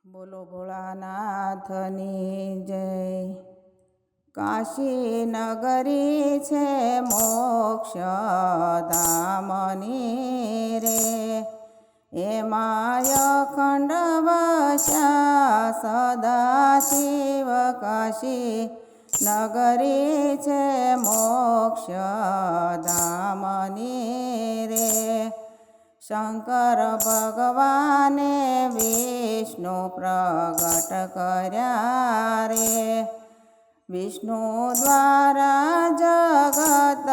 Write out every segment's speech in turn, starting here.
બોલો ભોળાનાથની જય। કાશી નગરી છે મોક્ષ ધામની રે, એમાં અખંડ વસ્યા સદા શિવ। કાશી નગરી છે મોક્ષ ધામની રે, શંકર ભગવાને વિષ્ણુ પ્રગટ કર્યા રે। વિષ્ણુ દ્વારા જગત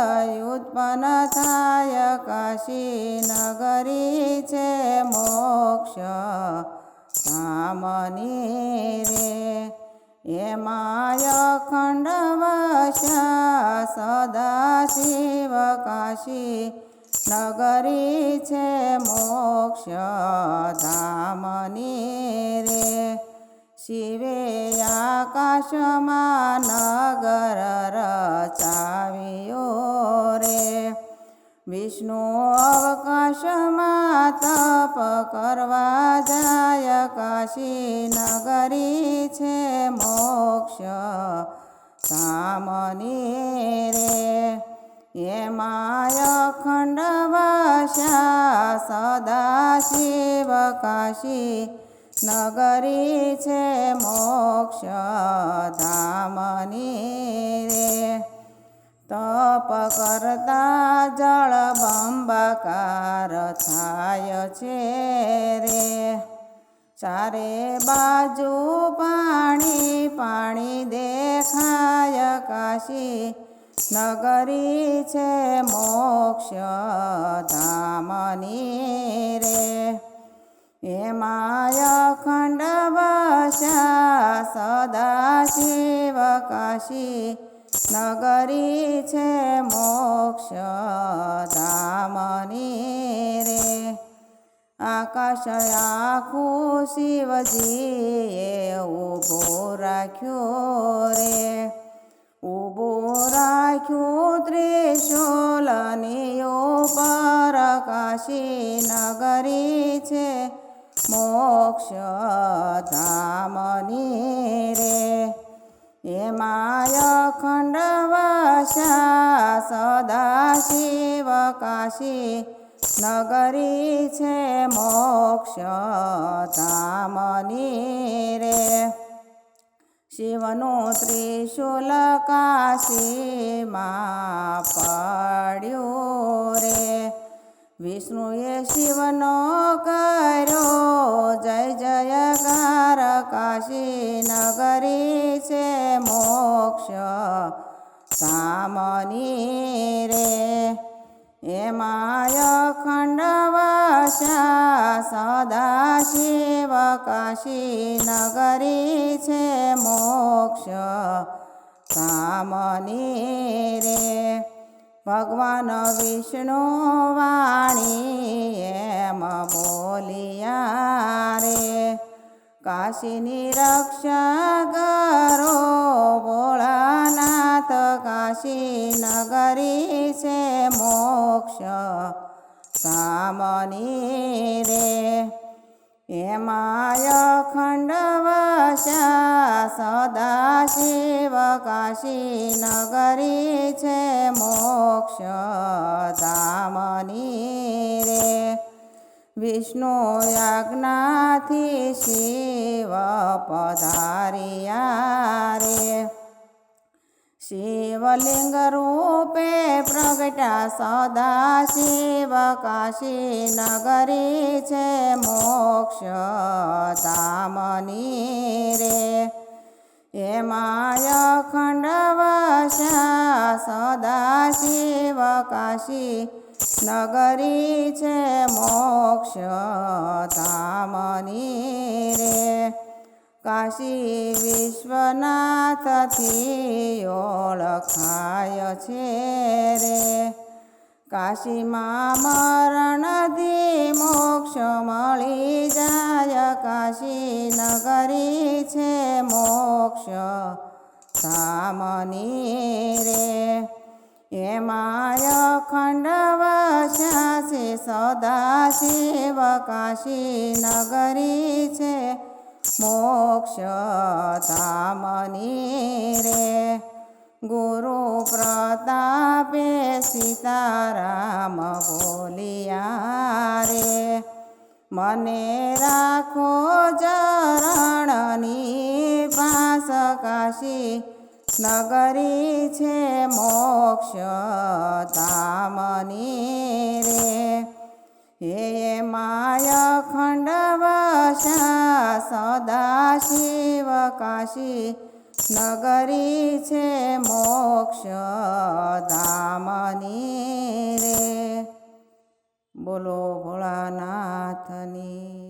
ઉત્પન્ન થાય, કાશી નગરી છે મોક્ષ ધામની રે, એમાં અખંડ વસ્યા સદા શિવ। કાશી નગરી છે મોક્ષ ધામની રે, શિવે આકાશમાં નગર રચાવ્યો રે, વિષ્ણુ અવકાશમાં તપ કરવા જાય। કાશી નગરી છે મોક્ષ ધામની રે, એમાં અખંડ વસ્યા સદા શિવ। કાશી નગરી છે મોક્ષ ધામની રે, તપ કરતા જળ બંબાકાર થાય છે રે, ચારે બાજુ પાણી પાણી દેખાય। કાશી નગરી છે મોક્ષ ધામની રે, એમાં અખંડ વસ્યા સદા શિવ। કાશી નગરી છે મોક્ષ ધામની રે, આકાશ આખું શિવજીએ ઊભો રાખ્યો રે, ઊભું રાખ્યું ત્રિશૂલની ઉપર। કાશી નગરી છે મોક્ષ ધામની રે, એમાં અખંડ વસ્યા સદા શિવ। કાશી નગરી છે મોક્ષ ધામની રે, શિવનું ત્રિશૂલ કાશીમાં પડ્યું રે, વિષ્ણુએ શિવનો કર્યો જય જયકાર। કાશી નગરી છે મોક્ષ ધામની રે, એમાં અખંડ વસ્યા સદા શિવ। કાશી નગરી છે મોક્ષ ધામની રે, ભગવાન વિષ્ણુ વાણી એમ બોલિયા રે, કાશીની રક્ષા કરો ભોળાનાથ। કાશી નગરી છે મોક્ષ ધામની રે, એમાં અખંડ વસ્યા સદા શિવ। કાશી નગરી છે મોક્ષ ધામની રે, વિષ્ણુ આજ્ઞાથી શિવ પધાર્યા રે, શિવલિંગ રૂપે પ્રગટ્યા સદા શિવ। કાશી નગરી છે મોક્ષ ધામની રે, એમાં અખંડ વસ્યા સદા શિવ। કાશી નગરી છે મોક્ષ ધામની રે, કાશી વિશ્વનાથથી ઓળખાય છે રે, કાશીમાં મરણથી મોક્ષ મળી જાય। કાશી નગરી છે મોક્ષ ધામની રે, એમાં અખંડ વસ્યા છે સદા શિવ। કાશી નગરી છે મોક્ષ ધામની રે ગુરુ પ્રતાપે સીતારામ બોલિયા રે મને રાખો ચરણની પાસ કાશી નગરી છે મોક્ષ ધામની રે હે માય ખંડવશા સદા શિવ કાશી નગરી છે મોક્ષ ધામની રે બોલો ભોળાનાથની